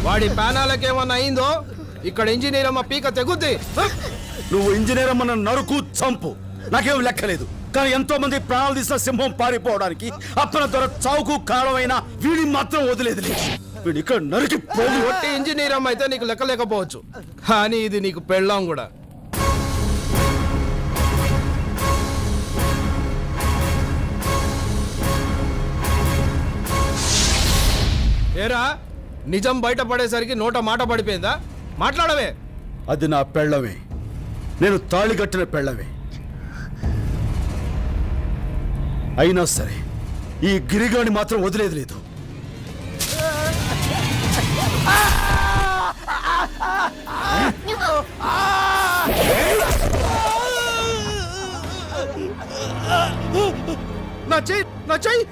వాడి ప్యానాలకేమన్నా అయిందో ఇక్కడ ఇంజనీర్ అమ్మ పీక తెగుద్ది. నువ్వు ఇంజనీర్ అమ్మ నరుకు చంపు, నాకేం లెక్కలేదు. కానీ ఎంతో మంది ప్రాణాలు తీసిన సింహం పారిపోవడానికి అప్పన దొర చావుకు కారణమైన వీడిని మాత్రం వదిలేదు. వీడు ఇక్కడ నరికి పోగు. ఒట్టి ఇంజనీర్ అమ్మ అయితే నీకు లెక్క లేకపోవచ్చు, కానీ ఇది నీకు పెళ్ళాం కూడా. ఏరా, నిజం బయటపడేసరికి నోట మాట పడిపోయిందా? మాట్లాడవే. అది నా పెళ్ళమే, నేను తాళి కట్టిన పెళ్ళమే. అయినా సరే ఈ గిరిగాని మాత్రం వదిలేదు లేదు. నా చెయ్యి, నా చెయ్యి.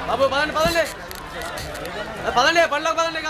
బాబు పదండి పదండి పదండి, పనిలోకి పదండి. ఇక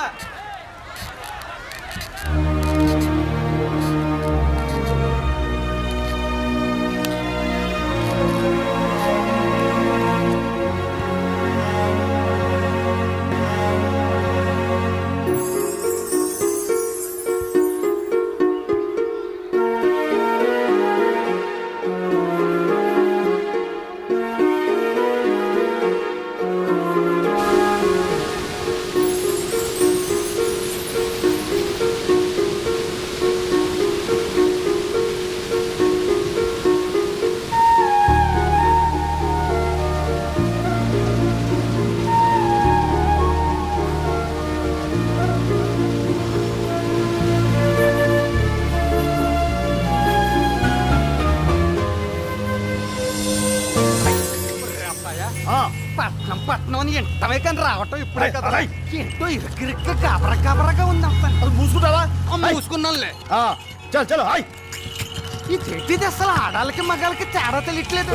పట్నం ఎంటమే కానీ రావటం ఇప్పుడే కదా. ఏంటో ఇరుకిరిక్క కాబరగా ఉందంతా. మూసుకుంటావా? మూసుకున్నానులే. చల్ చలో. ఇదేంటిది అసలు ఆడాలకి మగాలకి తేడా తెలియట్లేదు.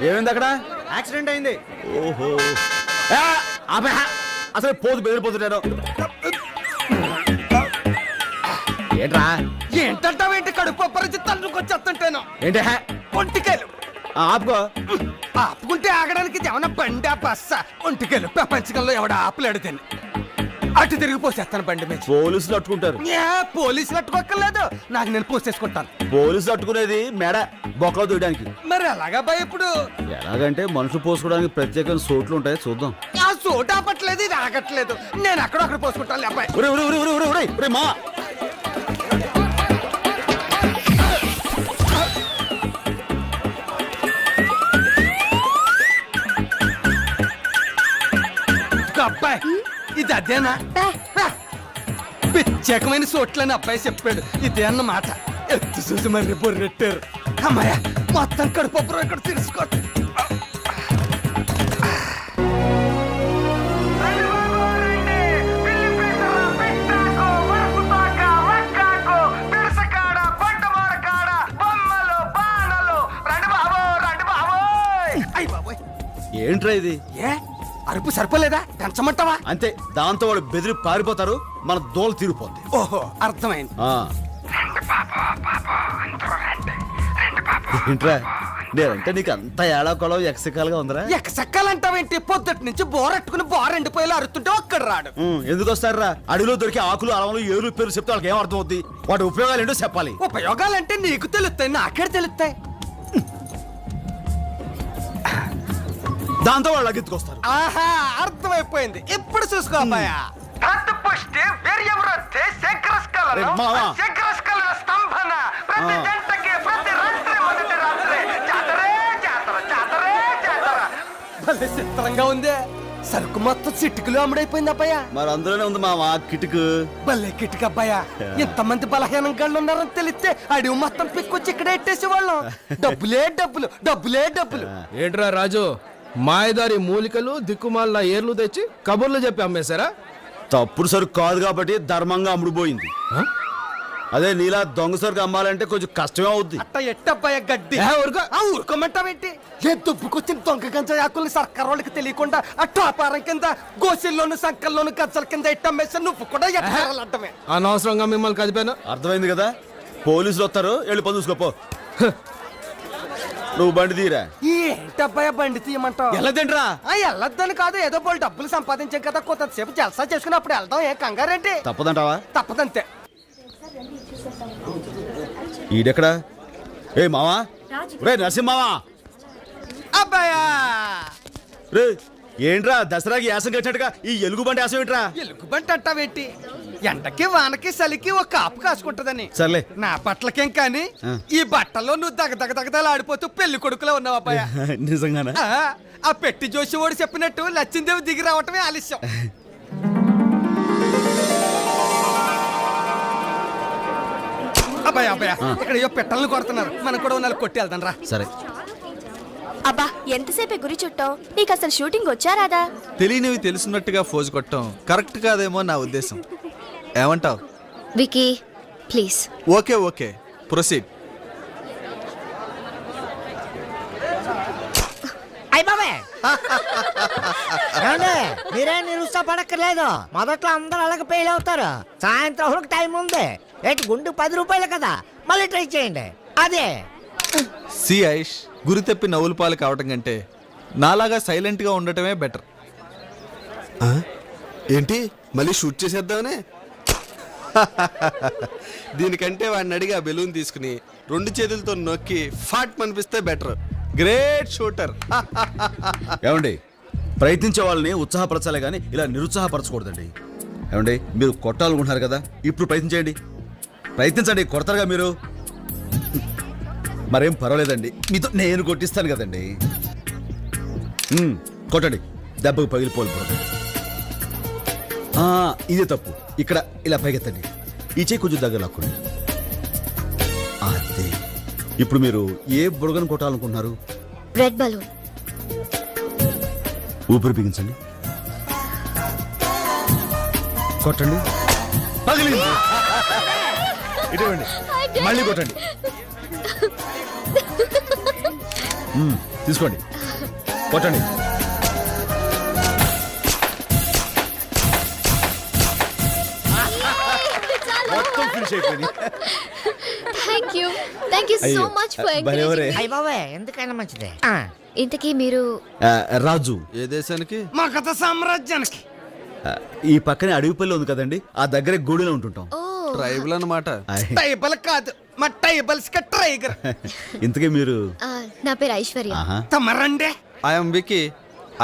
ఏమైంది అక్కడ? యాక్సిడెంట్ అయింది. ఓహో, అసలు పోతు బెదిరిపోతున్నాను. ఏంట్రా? ఏంటంటావేంటి? కడుపు పరిచి తన్నుకొచ్చేస్తుంటాను. ఏంటి ఒంటికేలు ఆపుకో. ఆపుకుంటే ఆగడానికి ఏమన్నా బండి బస్సా? ఒంటికేలు ప్రపంచకంలో ఎవడ ఆపలేడు తిని అటు తిరిగి పోసేస్తాను బండి మీద. పోలీసులు అట్టుకుంటారు. పోలీసులు అట్టుకోక్కర్లేదు, నాకు నేను పోసేసుకుంటాను. పోలీసులు అట్టుకునేది మెడ బొక్కలు దూయడానికి. మరి ఎలాగా భయ ఇప్పుడు? ఎలాగంటే మనుషులు పోసుకోవడానికి ప్రత్యేకమైన సోట్లు ఉంటాయి, చూద్దాం. ఆ సోటు ఆపట్లేదు, ఇది ఆగట్లేదు. నేను అక్కడ పోసుకుంటాను. అబ్బాయి మా అబ్బాయి ఇది అదేనా? ప్రత్యేకమైన చోట్లని అబ్బాయి చెప్పాడు. ఇదే అన్నమాట. ఎత్తు చూసి మరి బొర్రెట్టారు. అమ్మాయ మొత్తం కడుపు ఇక్కడ తెలుసుకోండి. ఏంట్రా ఇది? ఏ అరుపు సరిపోలేదా? పెంచమంటావా? అంతే, దాంతో వాడు బెదిరి పారిపోతారు, మన దోల తీరిపోద్ది. ఓహో అర్థమైంది. ఏంట్రా నేనంటే నీకు అంత ఏడాకొలం ఎక్సకాలుగా ఉందరా? ఎక్కసెక్కాలంటావేంటి? పొద్దుటి నుంచి బోరెట్టుకుని బోరెండిపోయేలా అరుతుంటే ఒక్కడు రాడు. ఎందుకు వస్తారా? అడవిలో దొరికి ఆకులు అలవలు ఏలు పేరు చెప్తే వాళ్ళకి ఏం అర్థం అవుద్ది? వాటి ఉపయోగాలు ఏంటో చెప్పాలి. ఉపయోగాలంటే నీకు తెలుస్తాయి, నాకే తెలుస్తాయి. దాంతో వాళ్ళు లగెత్తుకొస్తారు. ఆహా అర్థమైపోయింది. ఇప్పుడు చూసుకో అబ్బాయా. అరే మావా. భలే చిత్రంగా ఉంది. సరుకు మొత్తం చిట్టుకులు అమ్ముడైపోయింది అబ్బాయా. మరి అందులోనే ఉంది మావా కిటుకు. భలే కిటుకు అబ్బాయా. ఎంతమంది బలహీనం గళ్ళు ఉన్నారని తెలిస్తే అడివి మొత్తం పిక్కొచ్చి ఇక్కడ ఎట్టేసే వాళ్ళం. డబ్బులే డబ్బులు, డబ్బులే డబ్బులు. ఏంట్రా రాజు, మాయదారి మూలికలు దిక్కుమాల ఏర్లు తెచ్చి కబుర్లు చెప్పి అమ్మేశారా? తప్పుడు సరుకు కాదు కాబట్టి ధర్మంగా అమ్ముడుపోయింది. అదే నీలా దొంగ సరుకు అమ్మాలంటే కొంచెం కష్టమే అవుద్ది. అట్ట ఎట్టబ్బాయా గడ్డి. ఊరుకోమంటావేంటి? ఏ దుబ్బుకొచ్చిన దొంగ గంజ ఆకుల్ని సర్కార్ వాళ్ళకి తెలియకుండా ఆ టోపారం కింద గోసిల్లోను సంకల్లోను గజ్జల కింద ఎట్టమ్మేసా నువ్వు కూడా ఎట్టాలంటమే. అనవసరంగా మిమ్మల్ని కదిపాను. అర్థమైంది కదా? పోలీసులు వస్తారు, వెళ్ళి పని చూసుకోపో. నువ్వు బండి తీరా. ఏంటబ్బాయా బండి తీయమంటావు? ఎలా తింటరా? వెళ్ళొద్దని కాదు, ఏదో పోలు డబ్బులు సంపాదించాం కదా, కొంతసేపు జలసా చేసుకుని అప్పుడు వెళ్దాం. ఏ కంగారేంటి? తప్పదంటావా? తప్పదంతే. ఈడెక్కడా? ఏ మావా, రే నరసింహావా. అబ్బాయా రే ఏంట్రా దసరాకి యాసం కట్టినట్టుగా ఈ ఎలుగు బండి యాసం ఏంట్రా? ఎలుగుబంటి అంటావేంటి? ఎండకి వానకి చలికి ఒక కాపు కాసుకుంటదని. సర్లే. నా పట్లకేం కానీ ఈ బట్టల్లో నువ్వు దగదగదగదలు ఆడిపోతూ పెళ్లి కొడుకులో ఉన్నావు అబ్బాయా. నిజంగానా? ఆ పెట్టి జోషి ఓడి చెప్పినట్టు లచ్చిందేవి దిగి రావటమే ఆలస్యం. అబ్బాయా అబ్బాయా ఇక్కడ ఏవో పెట్టలను కొడుతున్నారు, మనం కూడా ఉన్నాళ్ళు కొట్టి వెళ్దాం రా. సరే. అబ్బా ఎంతసేపే గురి చుట్టావు? నీకు అసలు షూటింగ్ వచ్చారాదా? తెలియనివి తెలుసున్నట్టుగా ఫోజు కొట్టడం కరెక్ట్ కాదేమో నా ఉద్దేశం. ఏమంటావ్ Vicky please? Okay okay proceed. మీరే నిరుత్సాహపడక్కర్లేదు. మొదట్లో అందరూ అలాగే ఫెయిల్ అవుతారు. సాయంత్రం వరకు టైం ఉంది. ఏంటి గుండు 10 రూపాయలు కదా, మళ్ళీ ట్రై చేయండి. అదే సి ఐష్, గురి తప్పి నవ్వుల పాలు కావటం కంటే నాలాగా సైలెంట్ గా ఉండటమే బెటర్. ఏంటి మళ్ళీ షూట్ చేసేద్దామనే? దీనికంటే వాడిని అడిగి ఆ బెలూన్ తీసుకుని 2 చేతులతో నొక్కి ఫాట్ మనిపిస్తే బెటర్. Great shooter. ఏమండి, ప్రయత్నించే వాళ్ళని ఉత్సాహపరచాలే కానీ ఇలా నిరుత్సాహపరచకూడదండి. ఏమండి, మీరు కొట్టాలనుకుంటున్నారు కదా, ఇప్పుడు ప్రయత్నించండి. ప్రయత్నించండి, కొడతారుగా మీరు. మరేం పర్వాలేదండి, మీతో నేను కొట్టిస్తాను కదండి. కొట్టండి, దెబ్బకు పగిలిపోవాలి. ఇదే తప్పు. ఇక్కడ ఇలా పైకెత్తండి, ఈ చేయి కొంచెం దగ్గర లాక్కోండి. అదే. ఇప్పుడు మీరు ఏ బుడగను కొట్టాలనుకుంటున్నారు? Red balloon. ఊపిరి బిగించండి, కొట్టండి. పగిలింది. ఇటువంటి మళ్ళీ కొట్టండి. తీసుకోండి, కొట్టండి. మొత్తం ఫినిష్ అయిపోయింది. Thank you so much for encouraging. అయ్య బాబాయ్ ఎందుకైనా మంచిదే. ఇంతకీ మీరు రాజు ఏ దేశానికి? మా కథ సామ్రాజ్యానికి. ఈ పక్కనే అడవిపల్లి ఉంది కదండి, ఆ దగ్గరే గూడిలో ఉంటుంటాం. ట్రైబల్ అన్నమాట. టైబల్ కాదు, మా టైబల్స్ కి టైగర్. ఇంతకీ మీరు? నా పేరు ఐశ్వర్య. తమరండే. I'm Vicky,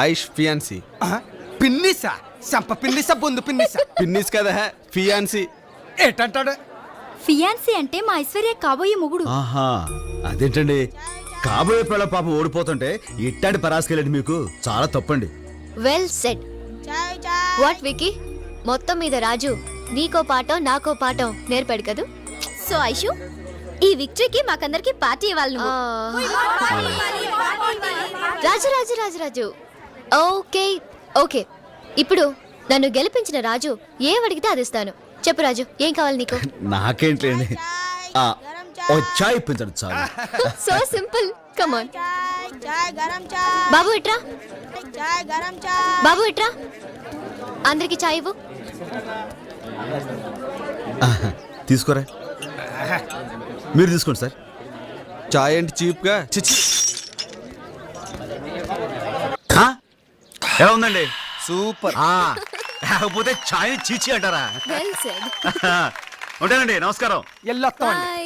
Aish fiance. పిన్నిసా? సంప పిన్నిసా, బొందు పిన్నిసా? పిన్నిస్ కదా, ఫియాన్సీ. ఏటంటాడు? ఫియాన్సీ అంటే మా ఐశ్వర్య కాబోయే మొగుడు. ఆహా, అదేంటండి, కాబోయే పిల్ల పాపం ఓడిపోతుంటే ఇట్టాంటి పరాసుకెళ్ళండి, మీకు చాలా తప్పండి. Well said. వాట్ వికీ, మొత్తం మీద రాజు నీకో పాఠం నాకో పాఠం నేర్పాడు కదూ. సో ఐషు ఈ విక్టరీకి మాకందరికి పార్టీ ఇవ్వాలి నువ్వు. రాజు రాజు రాజు రాజు ఓకే ఓకే. ఇప్పుడు నన్ను గెలిపించిన రాజు ఏం అడిగితే అది ఇస్తాను. చెప్పు రాజు, ఏం కావాలి నీకు? నాకేంటండి, ఓ చాయ్ ఇప్పించండి చాలు. So simple, come on. బాబు ఇట్రా, బాబు ఇట్రా, అందరికి చాయ్ ఇవ్వు. తీసుకోరా, మీరు తీసుకోండి సార్. చాయ్ అంటే చీప్గా చిచ్చి. ఎలా ఉందండి? సూపర్. కాకపోతే చాయ్ చీచి అంటారా? Well said. ఉంటానండి, నమస్కారం. ఎల్లొస్తామండి. బై.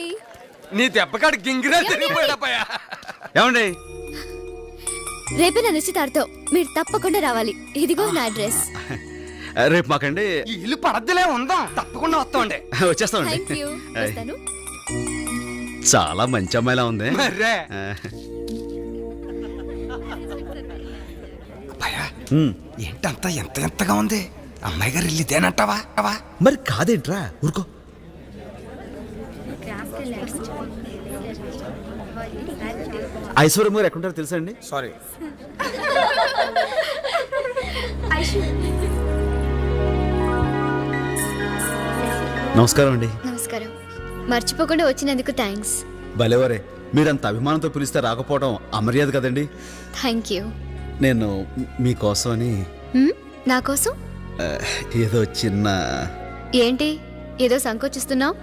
నీ దెబ్బకాడు గింగిరా తిరిగిపోయాడప్పయ్యా. ఏమండి? రేపే నా నిశ్చితార్థం, మీరు తప్పకుండా రావాలి. ఇదిగో నా అడ్రస్. రేపు మాకండి. ఈ ఇల్లు పడద్దులే ఉందాం, తప్పకుండా వస్తామండి. వచ్చేస్తామండి. Thank you. వస్తాను. చాలా మంచి అమ్మాయిలా ఉంది. మర్రే ఏంటంతా ఎంత ఎంతగా ఉంది. అమ్మాయి గారు ఇల్లు ఇదేనంటావా? మరి కాదేంట్రా, ఊరుకో. ఐశ్వర్యం గారు ఎక్కడుంటారో తెలుసా అండి? సారీ. నమస్కారం అండి. నమస్కారం. మర్చిపోకుండా వచ్చినందుకు థ్యాంక్స్. భలేవరే, మీరంత అభిమానంతో పిలిస్తే రాకపోవడం అమర్యాద కదండి. Thank you. నేను మీకోసం అని నా కోసం ఏదో చిన్న, ఏంటి ఏదో సంకోచిస్తున్నావు?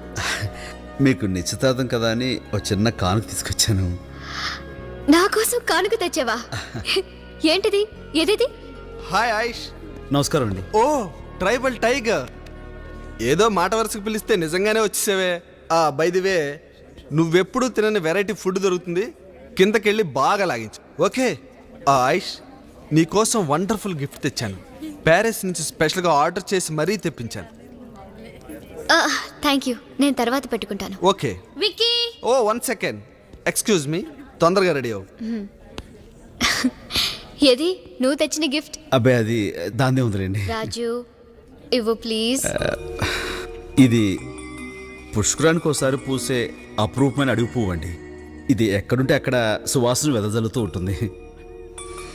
మీకు నిశ్చితార్థం కదా అని ఒక చిన్న కానుక తీసుకొచ్చాను. నా కోసం కానుక తెచ్చావా? ఏంటిది? ఏదేది? హాయ్ ఆయుష్. నమస్కారం అండి. ఓ ట్రైబల్ టైగర్. ఏదో మాట వరుసకు పిలిస్తే నిజంగానే వచ్చేసావే. బై ది వే, నువ్వెప్పుడు తినని వెరైటీ ఫుడ్ దొరుకుతుంది, కిందకెళ్ళి బాగా లాగించు. ఓకే. ఆయుష్, నీకోసం వండర్ఫుల్ గిఫ్ట్ తెచ్చాను. ప్యారిస్ నుంచి స్పెషల్గా ఆర్డర్ చేసి మరీ తెప్పించాను. థ్యాంక్ యూ, నేను తర్వాత పెట్టుకుంటాను. ఓకే. విక్కీ ఓ 1 సెకండ్, ఎక్స్క్యూజ్ మీ, తొందరగా రెడీ అవ్వు. ఏది నువ్వు తెచ్చిన గిఫ్ట్? అబ్బాయి అది దాన్నే ఉందిలేండి. రాజు ఇవ్వు ప్లీజ్. ఇది పుష్కరానికి ఒకసారి పూసే అపురూపమైన అడుగు పువ్వు అండి. ఇది ఎక్కడుంటే అక్కడ సువాసన వెదజల్లుతూ ఉంటుంది.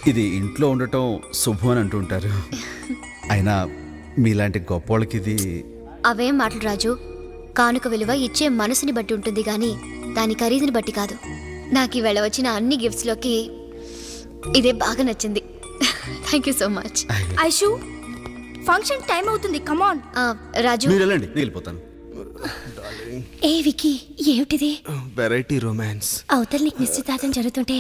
ఇది ఇంట్లో ఉండటం శుభం అని అంటూ ఉంటారు. అయినా మీలాంటి గొప్ప వాళ్ళకి ఇది. అవేం మాటలు రాజు. కానుక విలువ ఇచ్చే మనసుని బట్టి ఉంటుంది గాని దాని ఖరీదుని బట్టి కాదు. నాకు ఈవేళ వచ్చిన అన్ని గిఫ్ట్స్లోకి ఇదే బాగా నచ్చింది. Thank you so much. Aishu function time అవుతుంది, కమాన్. రాజు మీరు వెళ్ళండి, నేను వెళ్ళిపోతాను. ఏ విక్కీ, ఏమిటిది? Variety romance. అవతల నీకు నిశ్చితార్థం జరుగుతుంటే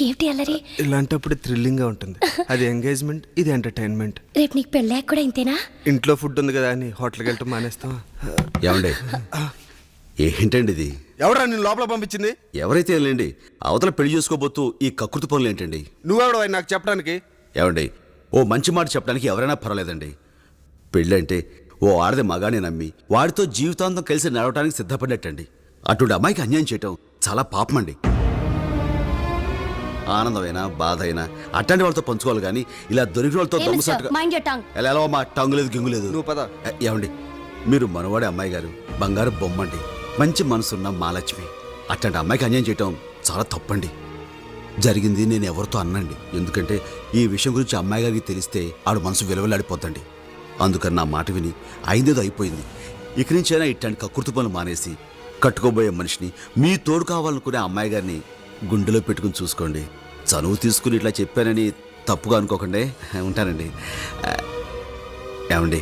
ఏమిటి అల్లరి? ఇలాంటప్పుడు థ్రిల్లింగ్గా ఉంటుంది. అది ఎంగేజ్మెంట్, ఇది ఎంటర్టైన్మెంట్. రేపు నీకు పెళ్ళాక కూడా ఇంతేనా? ఇంట్లో ఫుడ్ ఉంది కదా అని హోటల్కి వెళ్ళటం మానేస్తాం. ఏమండి, ఏంటండి ఇది? ఎవరా నేను లోపల పంపించింది? ఎవరైతే వెళ్ళండి, అవతల పెళ్లి చేసుకోబోతూ ఈ కకృతి పనులు ఏంటండి? నువ్వెవడో నాకు చెప్పడానికి? ఏమండి, ఓ మంచి మాట చెప్పడానికి ఎవరైనా పర్వాలేదండి. పెళ్ళంటే ఓ ఆడది మగానే నమ్మి వాడితో జీవితాంతం కలిసి నడవడానికి సిద్ధపడ్డట్టండి. అటువంటి అమ్మాయికి అన్యాయం చేయటం చాలా పాపమండి. ఆనందమైనా బాధ అయినా అట్లాంటి వాళ్ళతో పంచుకోవాలి కానీ ఇలా దొరికిన వాళ్ళతో దొంగసాటుగా ఎలా మా టంగు లేదు గింగు లేదు. నువ్వు పద. ఏమండి, మీరు మనవాడే అమ్మాయి గారు బంగారు బొమ్మండి, మంచి మనసున్న మహాలక్ష్మి. అట్లాంటి అమ్మాయికి అన్యాయం చేయటం చాలా తప్పండి. జరిగింది నేను ఎవరితో అన్నండి, ఎందుకంటే ఈ విషయం గురించి అమ్మాయి గారికి తెలిస్తే ఆడు మనసు విలువలాడిపోతండి. అందుకని నా మాట విని అయిందేదో అయిపోయింది. ఇక నుంచైనా ఇట్లాంటి కకృతి పనులు మానేసి కట్టుకోబోయే మనిషిని, మీ తోడు కావాలనుకునే అమ్మాయి గారిని గుండెలో పెట్టుకుని చూసుకోండి. చనువు తీసుకుని ఇట్లా చెప్పానని తప్పుగా అనుకోకండి. ఉంటానండి. ఏమండి,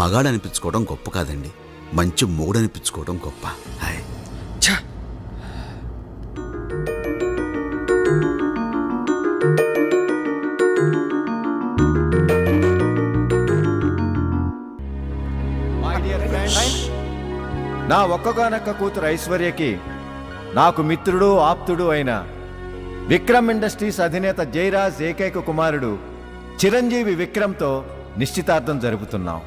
మగాడు అనిపించుకోవడం గొప్ప కాదండి, మంచి మొగుడు అనిపించుకోవడం గొప్ప. హాయ్. నా ఒక్కగానొక్క కూతురు ఐశ్వర్యకి నాకు మిత్రుడు ఆప్తుడు అయిన విక్రమ్ ఇండస్ట్రీస్ అధినేత జయరాజ్ ఏకైక కుమారుడు చిరంజీవి విక్రమ్తో నిశ్చితార్థం జరుపుతున్నాం.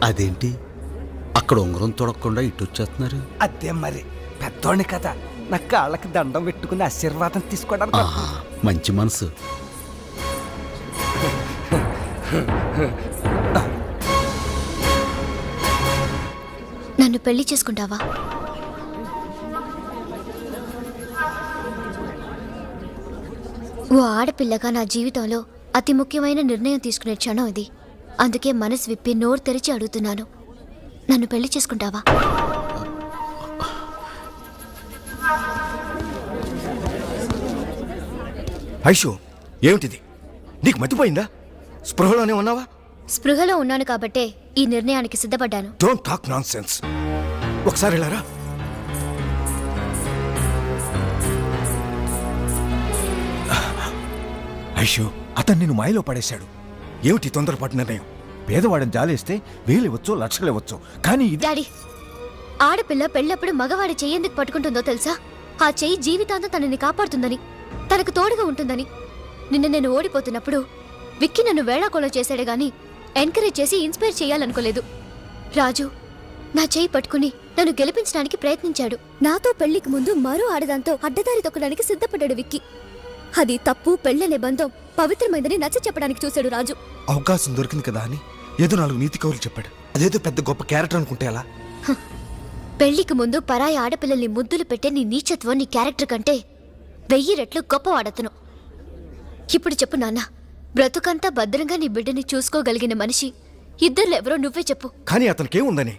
అదేంటి అక్కడ ఉంగరం తొడకుండా ఇటు వచ్చేస్తున్నారు? అదే మరి పెద్దోడిని కదా నా కాళ్ళకి దండం పెట్టుకుని ఆశీర్వాదం తీసుకోవడానికి ఆహా, మంచి మనసు. నన్ను పెళ్లి చేసుకుంటావా? ఓ ఆడపిల్లగా నా జీవితంలో అతి ముఖ్యమైన నిర్ణయం తీసుకునే క్షణం ఇది. అందుకే మనసు విప్పి నోరు తెరిచి అడుగుతున్నాను, నన్ను పెళ్లి చేసుకుంటావా? ఐషు ఏమిటిది? నీకు మతిపోయిందా? స్పృహలోనే ఉన్నావా? స్పృహలో ఉన్నాను కాబట్టే ఈ నిర్ణయానికి సిద్ధపడ్డాను. Don't talk nonsense. ఒకసారి వెళ్ళారా? ఐషు అతను నిన్ను మాయలో పడేశాడు. ఏమిటి తొందరపాటు నిర్ణయం? పేదవాడిని జాలేస్తే వేలివ్వచ్చు, లక్షలివ్వచ్చు, కానీ ఇది డాడీ, ఆడపిల్ల పెళ్ళప్పుడు మగవాడి చెయ్యి ఎందుకు పట్టుకుంటుందో తెలుసా? ఆ చెయ్యి జీవితాంతం తనని కాపాడుతుందని, తనకు తోడుగా ఉంటుందని. నిన్న నేను ఓడిపోతున్నప్పుడు విక్కీ నన్ను వేళాకోళం చేశాడే గాని ఎంకరేజ్ చేసి ఇన్స్పైర్ చేయాలనుకోలేదు. రాజు నా చెయ్యి పట్టుకుని నన్ను గెలిపించడానికి ప్రయత్నించాడు. నాతో పెళ్లికి ముందు మరో ఆడదాంతో అడ్డదారి తొక్కడానికి సిద్ధపడ్డాడు విక్కీ. అది తప్పు, పెళ్ళనే బంధం పవిత్రమైందని నచ్చ చెప్పడానికి చూశాడు రాజు. అవకాశం దొరికింది కదా అని ఏదో 4 నీతి కవులు చెప్పాడు. అదేదో పెద్ద గొప్ప క్యారెక్టర్ అనుకుంటే ఎలా? పెళ్లికి ముందు పరాయి ఆడపిల్లల్ని ముద్దులు పెట్టే నీ నీచత్వం నీ క్యారెక్టర్ కంటే 1000 రెట్లు గొప్పవాడతను. ఇప్పుడు చెప్పు నాన్న, బ్రతుకంతా భద్రంగా నీ బిడ్డని చూసుకోగలిగిన మనిషి ఇద్దరు ఎవరో నువ్వే చెప్పు. కానీ అతనికేముందని?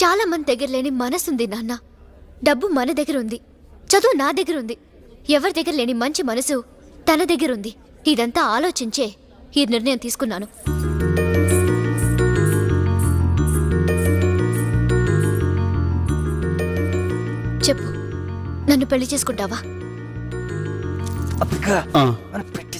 చాలా మంది దగ్గర లేని మనసుంది నాన్న. డబ్బు మన దగ్గర ఉంది, చదువు నా దగ్గర ఉంది. ఎవరి దగ్గర లేని మంచి మనసు తన దగ్గర ఉంది. ఇదంతా ఆలోచించే ఈ నిర్ణయం తీసుకున్నాను. చెప్పు, నన్ను పెళ్లి చేసుకుంటావా? అబ్బిగా ఆ. మన